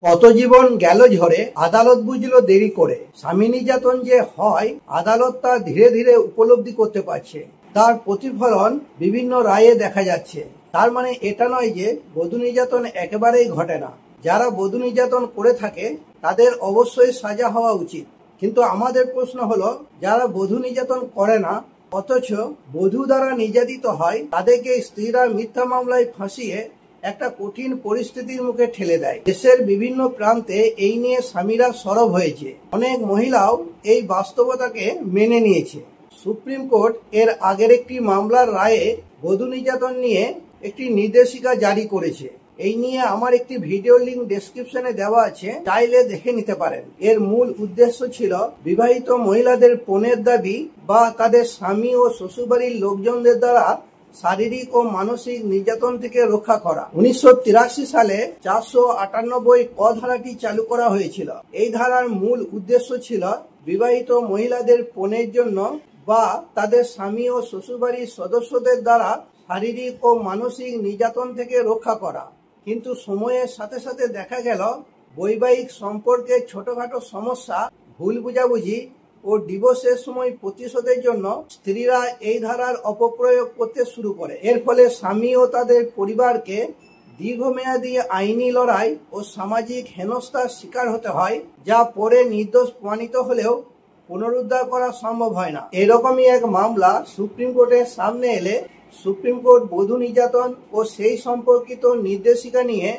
কত জীবন গেল ঝরে, আদালত বুঝলো দেরি করে। স্বামী নির্যাতন যে হয় আদালত তা ধীরে ধীরে উপলব্ধি করতে পারছে। তার প্রতিফলন বিভিন্ন রায়ে দেখা যাচ্ছে। তার মানে এটা নয় যে বধূ নির্যাতন একেবারেই ঘটে না। যারা বধূ নির্যাতন করে থাকে তাদের অবশ্যই সাজা হওয়া উচিত। কিন্তু আমাদের প্রশ্ন হলো, যারা বধূ নির্যাতন করে না অথচ বধূ দ্বারা নির্যাতিত হয়, তাদেরকে স্ত্রীরা মিথ্যা মামলায় ফাঁসিয়ে একটা কঠিন পরিস্থিতির মুখে ঠেলে দেয়। দেশের বিভিন্ন প্রান্তে এই নিয়ে স্বামীরা সরব হয়েছে। অনেক মহিলাও এই বাস্তবতাকে মেনে নিয়েছে। সুপ্রিম কোর্ট এর আগের একটি মামলার রায়ে বধূ নির্যাতন নিয়ে একটি নির্দেশিকা জারি করেছে। এই নিয়ে আমার একটি ভিডিও লিংক ডেসক্রিপশনে দেওয়া আছে, চাইলে দেখে নিতে পারেন। এর মূল উদ্দেশ্য ছিল বিবাহিত মহিলাদের পণের দাবি বা তাদের স্বামী ও শ্বশুরবাড়ির লোকজনদের দ্বারা শারীরিক ও মানসিক নির্যাতন থেকে রক্ষা করা। 1983 সালে 498 ক ধারাটি চালু করা হয়েছিল। এই ধারার মূল উদ্দেশ্য ছিল বিবাহিত মহিলাদের পণের জন্য বা তাদের স্বামী ও শ্বশুরবাড়ির সদস্যদের দ্বারা শারীরিক ও মানসিক নির্যাতন থেকে রক্ষা করা। কিন্তু সময়ের সাথে সাথে দেখা গেল বৈবাহিক সম্পর্কে ছোটখাটো সমস্যা, ভুল বুঝাবুঝি ও ডিভোর্সের সময় প্রতিশোধের জন্য স্ত্রীরা এই ধারার অপপ্রয়োগ করতে শুরু করে। এর ফলে স্বামী ও তাদের পরিবারকে দীর্ঘমেয়াদী আইনি লড়াই ও সামাজিক হেনস্থার শিকার হতে হয়, যা পরে নির্দোষ প্রমাণিত হলেও পুনরুদ্ধার করা সম্ভব হয় না। এরকমই এক মামলা সুপ্রিম কোর্টের সামনে এলে সুপ্রিম কোর্ট বধূ নির্যাতন ও সেই সম্পর্কিত নির্দেশিকা নিয়ে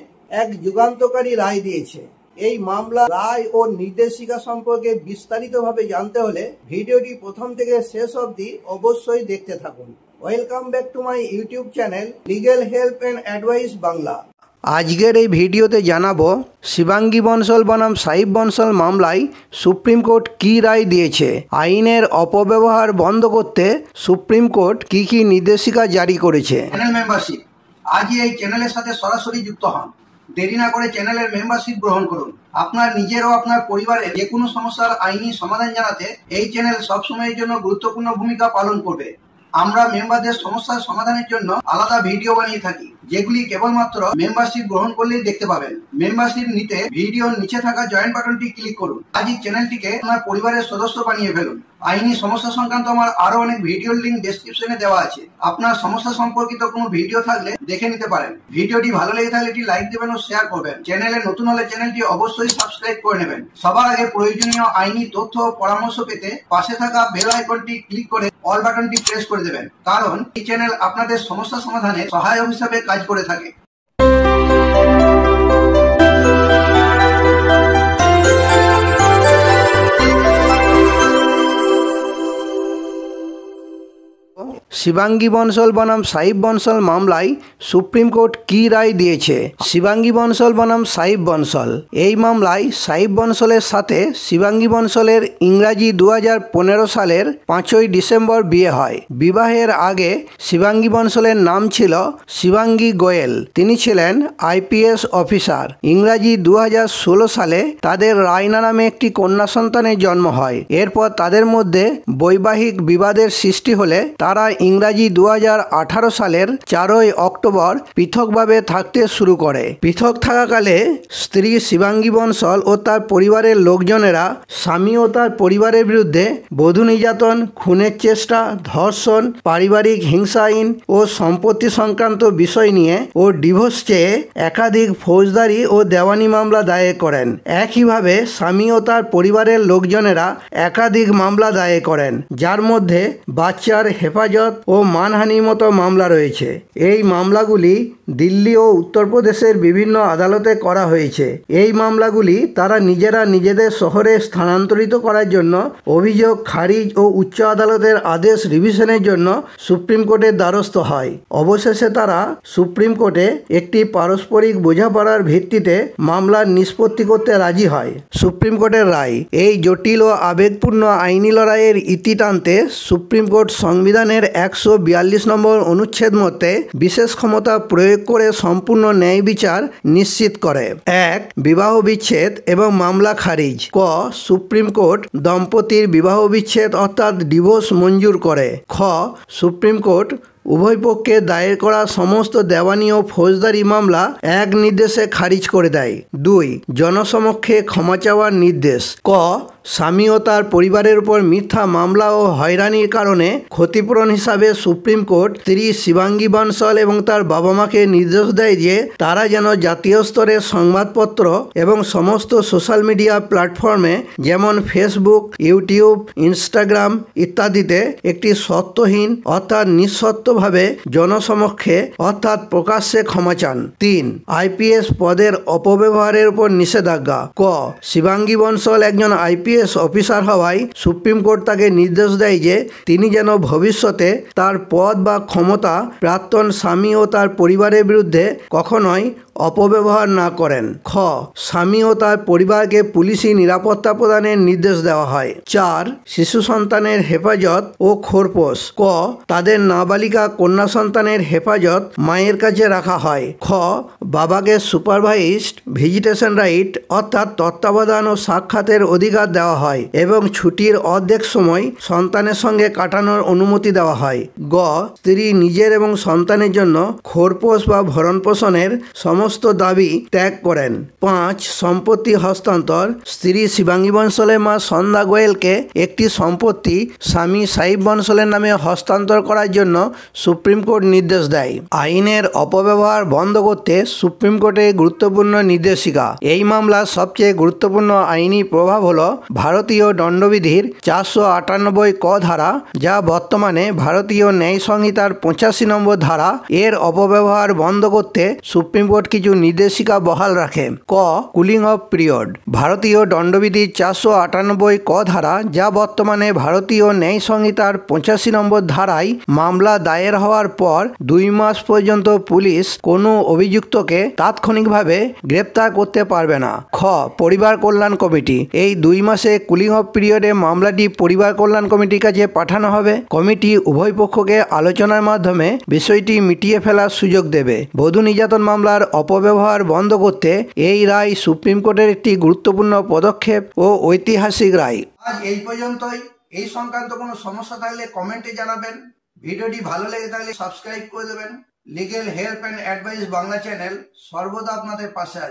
এক যুগান্তকারী রায় দিয়েছে। এই মামলা রায় ও নির্দেশিকা সম্পর্কে বিস্তারিতভাবে জানতে হলে ভিডিওটি প্রথম থেকে শেষ অবধি অবশ্যই দেখতে থাকুন। Welcome back to my YouTube channel legal help and advice Bangla. আজকের এই ভিডিওতে জানাবো শিবাঙ্গী বনশল বনাম সাইব বনশল মামলায় সুপ্রিম কোর্ট কী রায় দিয়েছে, আইনের অপব্যবহার বন্ধ করতে সুপ্রিম কোর্ট কি কি নির্দেশিকা জারি করেছে। চ্যানেল মেম্বারশিপ, আজই এই চ্যানেলের সাথে সরাসরি যুক্ত হন। দেরি না করে চ্যানেলের মেম্বারশিপ গ্রহণ করুন। আপনার নিজের ও আপনার পরিবারের যে কোনো সমস্যার আইনি সমাধান জানাতে এই চ্যানেল সবসময়ের জন্য গুরুত্বপূর্ণ ভূমিকা পালন করবে। আমরা মেম্বারদের সমস্যার সমাধানের জন্য আলাদা ভিডিও বানিয়ে থাকি, যেগুলি কেবলমাত্র মেম্বারশিপ গ্রহণ করলেই দেখতে পাবেন। মেম্বারশিপ নিতে ভিডিওর নিচে থাকা জয়েন বাটনটি ক্লিক করুন। আজই চ্যানেলটিকে আপনার পরিবারের সদস্য বানিয়ে ফেলুন। আইনি সমস্যা সংক্রান্ত আমার আরো অনেক ভিডিওর লিংক ডেসক্রিপশনে দেওয়া আছে। আপনার সমস্যা সম্পর্কিত কোনো ভিডিও থাকলে দেখে নিতে পারেন। ভিডিওটি ভালো লেগে থাকলে একটি লাইক দেবেন ও শেয়ার করবেন। চ্যানেলে নতুন হলে চ্যানেলটি অবশ্যই সাবস্ক্রাইব করে নেবেন। সবার আগে প্রয়োজনীয় আইনি তথ্য ও পরামর্শ পেতে পাশে থাকা বেল আইকনটি ক্লিক করে অল বাটনটি প্রেস করে দেবেন, কারণ এই চ্যানেল আপনাদের সমস্যা সমাধানে সহায়ক হিসাবে কাজ করে থাকে। শিবাঙ্গী বনশল বনাম সাইব বনশল মামলায় সুপ্রিম কোর্ট কি রায় দিয়েছে। শিবাঙ্গী বনশল বনাম সাইব বনশল, এই মামলায় সাইব বনশলের সাথে শিবাঙ্গী বনশলের ইংরাজি 2015 সালের 5ই ডিসেম্বর বিয়ে হয়। বিবাহের আগে শিবাঙ্গী বনশলের নাম ছিল শিবাঙ্গী গোয়েল। তিনি ছিলেন আইপিএস অফিসার। ইংরাজি 2016 সালে তাদের রায়না নামে একটি কন্যা সন্তানের জন্ম হয়। এরপর তাদের মধ্যে বৈবাহিক বিবাদের সৃষ্টি হলে তারা ইংরাজি 2018 সালের 4ই অক্টোবর পৃথকভাবে থাকতে শুরু করে। পৃথক থাকাকালে স্ত্রী শিবাঙ্গী বনশল ও তার পরিবারের লোকজনেরা স্বামী ও তার পরিবারের বিরুদ্ধে বধূ নির্যাতন, খুনের চেষ্টা, ধর্ষণ, পারিবারিক হিংসা আইন ও সম্পত্তি সংক্রান্ত বিষয় নিয়ে ও ডিভোর্স চেয়ে একাধিক ফৌজদারি ও দেওয়ানি মামলা দায়ের করেন। একইভাবে স্বামী ও তার পরিবারের লোকজনেরা একাধিক মামলা দায়ের করেন, যার মধ্যে বাচ্চার হেফাজত ও মানহানির মতো মামলা রয়েছে। এই মামলাগুলি দিল্লি ও উত্তরপ্রদেশের বিভিন্ন আদালতে করা হয়েছে। এই মামলাগুলি তারা নিজেরা নিজেদের শহরে স্থানান্তরিত করার জন্য অভিযোগ খারিজ ও উচ্চ আদালতের আদেশ রিভিশনের জন্য সুপ্রিম কোর্টের দ্বারস্থ হয়। অবশেষে তারা সুপ্রিম কোর্টে একটি পারস্পরিক বোঝাপড়ার ভিত্তিতে মামলার নিষ্পত্তি করতে রাজি হয়। সুপ্রিম কোর্টের রায় এই জটিল ও আবেগপূর্ণ আইনি লড়াইয়ের ইতি টানতে সুপ্রিম কোর্ট সংবিধানের 142 নম্বর অনুচ্ছেদ মতে বিশেষ ক্ষমতা প্রয়োগ করে সম্পূর্ণ ন্যায় বিচার নিশ্চিত করে। 1. বিবাহ বিচ্ছেদ এবং মামলা খারিজ। ক. সুপ্রিম কোর্ট দম্পতির বিবাহ বিচ্ছেদ অর্থাৎ ডিভোর্স মঞ্জুর করে। খ. সুপ্রিম কোর্ট উভয় পক্ষে দায়ের করা সমস্ত দেওয়ানি ও ফৌজদারি মামলা এক নির্দেশে খারিজ করে দেয়। 2. জনসমক্ষে ক্ষমা চাওয়ার নির্দেশ। ক. স্বামী ও তার পরিবারের উপর মিথ্যা মামলা ও হয়রানির কারণে ক্ষতিপূরণ হিসাবে সুপ্রিম কোর্ট স্ত্রী শিবাঙ্গী বানশাল এবং তার বাবা মাকে নির্দেশ দেয় যে তারা যেন জাতীয় স্তরের সংবাদপত্র এবং সমস্ত সোশ্যাল মিডিয়া প্ল্যাটফর্মে যেমন ফেসবুক, ইউটিউব, ইনস্টাগ্রাম ইত্যাদিতে একটি সত্যহীন অর্থাৎ নিঃশর্তভাবে জনসমক্ষে অর্থাৎ প্রকাশ্যে ক্ষমা চান। 3. আইপিএস পদের অপব্যবহারের উপর নিষেধাজ্ঞা। ক. শিবাঙ্গী বানশাল একজন আইপিএস অফিসার হওয়ায় সুপ্রিম কোর্ট তাকে নির্দেশ দেয় যে তিনি যেন ভবিষ্যতে তার পদ বা ক্ষমতা প্রাক্তন স্বামী ও তার পরিবারের বিরুদ্ধে কখনোই অপব্যবহার না করেন। খ. স্বামী ও তার পরিবারকে পুলিশি নিরাপত্তা প্রদানের নির্দেশ দেওয়া হয়। 4. শিশু সন্তানের হেফাজত ও খোরপোশ। ক. তাদের নাবালিকা কন্যা সন্তানের হেফাজত মায়ের কাছে রাখা হয়। খ. বাবাকে সুপারভাইজড ভিজিটেশন রাইট অর্থাৎ তত্ত্বাবধান ও সাক্ষাতের অধিকার দেওয়া হয় এবং ছুটির অর্ধেক সময় সন্তানের সঙ্গে কাটানোর অনুমতি দেওয়া হয়। গ. স্ত্রী নিজের এবং সন্তানের জন্য খোরপোশ বা ভরণপোষণের সমস্ত দাবি ত্যাগ করেন। 5. সম্পত্তি হস্তান্তর। স্ত্রী শিবাঙ্গী বানশালের মা সন্ধ্যা গোয়েলকে একটি সম্পত্তি স্বামী সাহিব বানশালের নামে হস্তান্তর করার জন্য সুপ্রিম কোর্ট নির্দেশ দেয়। আইনের অপব্যবহার বন্ধ করতে সুপ্রিম কোর্টের গুরুত্বপূর্ণ নির্দেশিকা। এই মামলার সবচেয়ে গুরুত্বপূর্ণ আইনি প্রভাব হল ভারতীয় দণ্ডবিধির 498 ক ধারা, যা বর্তমানে ভারতীয় ন্যায় সংহিতার 85 নম্বর ধারা। এর অপব্যবহার বন্ধ করতে সুপ্রিম কোর্ট কিছু নির্দেশিকা বহাল রাখে। ক. Cooling off period. ভারতীয় দণ্ডবিধির 498 ক ধারা, যা বর্তমানে ভারতীয় ন্যায় সংহিতার 85 নম্বর ধারায় মামলা দায়ের হওয়ার পর 2 মাস পর্যন্ত পুলিশ কোনো অভিযুক্তকে তাৎক্ষণিকভাবে গ্রেপ্তার করতে পারবে না। খ. পরিবার কল্যাণ কমিটি। এই 2 মাসে কুলিং অফ পিরিয়ডে মামলাটি পরিবার কল্যাণ কমিটির কাছে পাঠানো হবে। কমিটি উভয় পক্ষকে আলোচনার মাধ্যমে বিষয়টি মিটিয়ে ফেলার সুযোগ দেবে। বধূ নির্যাতন মামলার অপব্যবহার বন্ধ করতে এই রায় সুপ্রিম কোর্টের একটি গুরুত্বপূর্ণ পদক্ষেপ ও ঐতিহাসিক রায়। আজ এই পর্যন্তই। এই সংক্রান্ত কোনো সমস্যা থাকলে কমেন্টে জানাবেন। ভিডিওটি ভালো লেগে থাকলে সাবস্ক্রাইব করে দেবেন। Legal help and advice Bangla channel সর্বদা আপনাদের পাশে আছে।